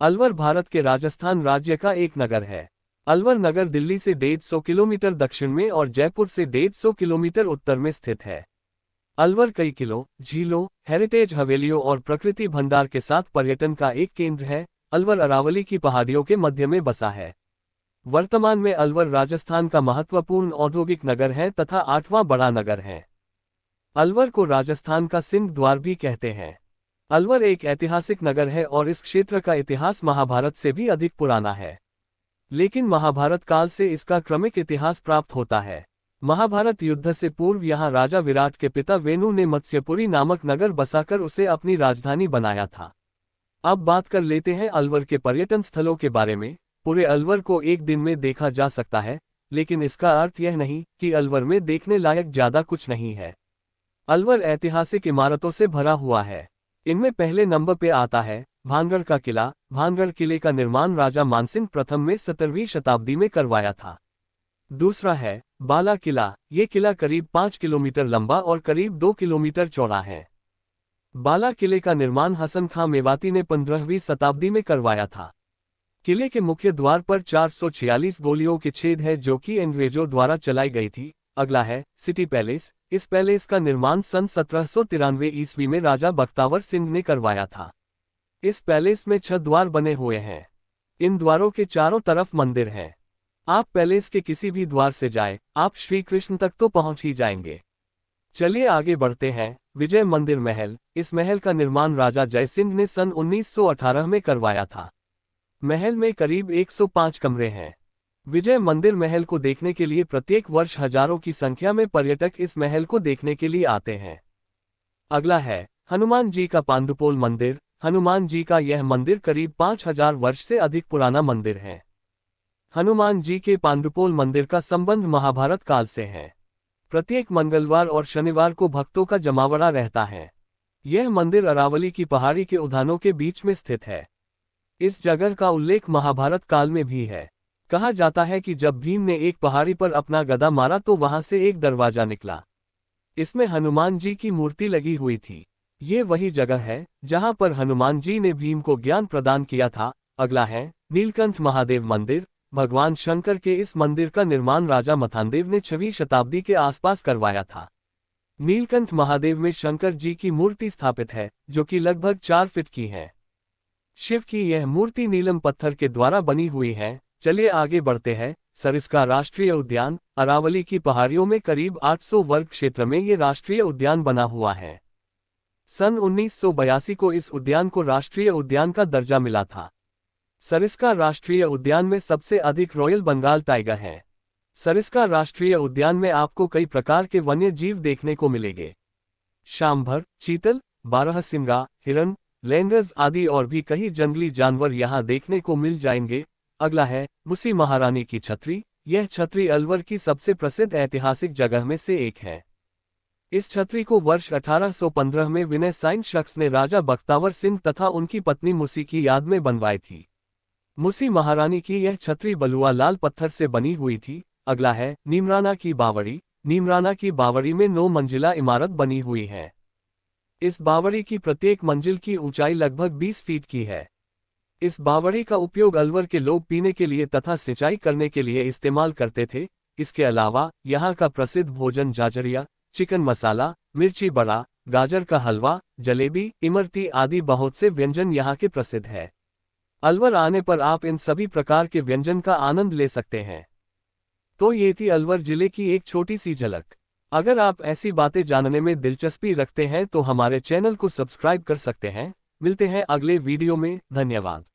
अलवर भारत के राजस्थान राज्य का एक नगर है। अलवर नगर दिल्ली से 150 किलोमीटर दक्षिण में और जयपुर से 150 किलोमीटर उत्तर में स्थित है। अलवर कई किलों, झीलों, हेरिटेज हवेलियों और प्रकृति भंडार के साथ पर्यटन का एक केंद्र है। अलवर अरावली की पहाड़ियों के मध्य में बसा है। वर्तमान में अलवर राजस्थान का महत्वपूर्ण औद्योगिक नगर है तथा 8वां बड़ा नगर है। अलवर को राजस्थान का सिंह द्वार भी कहते हैं। अलवर एक ऐतिहासिक नगर है और इस क्षेत्र का इतिहास महाभारत से भी अधिक पुराना है। लेकिन महाभारत काल से इसका क्रमिक इतिहास प्राप्त होता है। महाभारत युद्ध से पूर्व यहाँ राजा विराट के पिता वेनु ने मत्स्यपुरी नामक नगर बसाकर उसे अपनी राजधानी बनाया था। अब बात कर लेते हैं अलवर के पर्यटन स्थलों के बारे में। पूरे अलवर को एक दिन में देखा जा सकता है, लेकिन इसका अर्थ यह नहीं कि अलवर में देखने लायक ज्यादा कुछ नहीं है। अलवर ऐतिहासिक इमारतों से भरा हुआ है। इनमें पहले नंबर पे आता है भानगढ़ का किला। भानगढ़ किले का निर्माण राजा मानसिंह प्रथम में 17वीं शताब्दी में करवाया था। दूसरा है बाला किला। ये किला करीब 5 किलोमीटर लंबा और करीब 2 किलोमीटर चौड़ा है। बाला किले का निर्माण हसन खां मेवाती ने 15वीं शताब्दी में करवाया था। किले के मुख्य द्वार पर 446 गोलियों के छेद है जो कि अंग्रेजों द्वारा चलाई गई थी। अगला है सिटी पैलेस। इस पैलेस का निर्माण सन 1793 ईस्वी में राजा बख्तावर सिंह ने करवाया था। इस पैलेस में 6 द्वार बने हुए हैं। इन द्वारों के चारों तरफ मंदिर हैं। आप पैलेस के किसी भी द्वार से जाए, आप श्री कृष्ण तक तो पहुंच ही जाएंगे। चलिए आगे बढ़ते हैं। विजय मंदिर महल। इस महल का निर्माण राजा जयसिंह ने सन 1918 में करवाया था। महल में करीब 105 कमरे हैं। विजय मंदिर महल को देखने के लिए प्रत्येक वर्ष हजारों की संख्या में पर्यटक इस महल को देखने के लिए आते हैं। अगला है हनुमान जी का पांडुपोल मंदिर। हनुमान जी का यह मंदिर करीब 5000 वर्ष से अधिक पुराना मंदिर है। हनुमान जी के पांडुपोल मंदिर का संबंध महाभारत काल से है। प्रत्येक मंगलवार और शनिवार को भक्तों का जमावड़ा रहता है। यह मंदिर अरावली की पहाड़ी के उद्यानों के बीच में स्थित है। इस जगह का उल्लेख महाभारत काल में भी है। कहा जाता है कि जब भीम ने एक पहाड़ी पर अपना गदा मारा तो वहां से एक दरवाजा निकला। इसमें हनुमान जी की मूर्ति लगी हुई थी। ये वही जगह है जहां पर हनुमान जी ने भीम को ज्ञान प्रदान किया था। अगला है नीलकंठ महादेव मंदिर। भगवान शंकर के इस मंदिर का निर्माण राजा मथानदेव ने 6वीं शताब्दी के आसपास करवाया था। नीलकंठ महादेव में शंकर जी की मूर्ति स्थापित है जो कि लगभग 4 फीट की है। शिव की यह मूर्ति नीलम पत्थर के द्वारा बनी हुई है। चलिए आगे बढ़ते हैं। सरिस्का राष्ट्रीय उद्यान। अरावली की पहाड़ियों में करीब 800 वर्ग क्षेत्र में ये राष्ट्रीय उद्यान बना हुआ है। सन 1982 को इस उद्यान को राष्ट्रीय उद्यान का दर्जा मिला था। सरिस्का राष्ट्रीय उद्यान में सबसे अधिक रॉयल बंगाल टाइगर हैं। सरिस्का राष्ट्रीय उद्यान में आपको कई प्रकार के वन्य जीव देखने को मिलेंगे। शांभर, चीतल, बारहसिंगा, हिरण, लैंडर्स आदि और भी कई जंगली जानवर यहाँ देखने को मिल जाएंगे। अगला है मुसी महारानी की छतरी। यह छतरी अलवर की सबसे प्रसिद्ध ऐतिहासिक जगह में से एक है। इस छतरी को वर्ष 1815 में विनय साइन शख्स ने राजा बख्तावर सिंह तथा उनकी पत्नी मुसी की याद में बनवाई थी। मुसी महारानी की यह छतरी बलुआ लाल पत्थर से बनी हुई थी। अगला है नीमराना की बावड़ी। नीमराना की बावड़ी में 9 मंजिला इमारत बनी हुई है। इस बावड़ी की प्रत्येक मंजिल की ऊंचाई लगभग 20 फीट की है। इस बावड़ी का उपयोग अलवर के लोग पीने के लिए तथा सिंचाई करने के लिए इस्तेमाल करते थे। इसके अलावा यहाँ का प्रसिद्ध भोजन जाजरिया, चिकन मसाला, मिर्ची बड़ा, गाजर का हलवा, जलेबी, इमरती आदि बहुत से व्यंजन यहाँ के प्रसिद्ध है। अलवर आने पर आप इन सभी प्रकार के व्यंजन का आनंद ले सकते हैं। तो ये थी अलवर जिले की एक छोटी सी झलक। अगर आप ऐसी बातें जानने में दिलचस्पी रखते हैं तो हमारे चैनल को सब्सक्राइब कर सकते हैं। मिलते हैं अगले वीडियो में। धन्यवाद।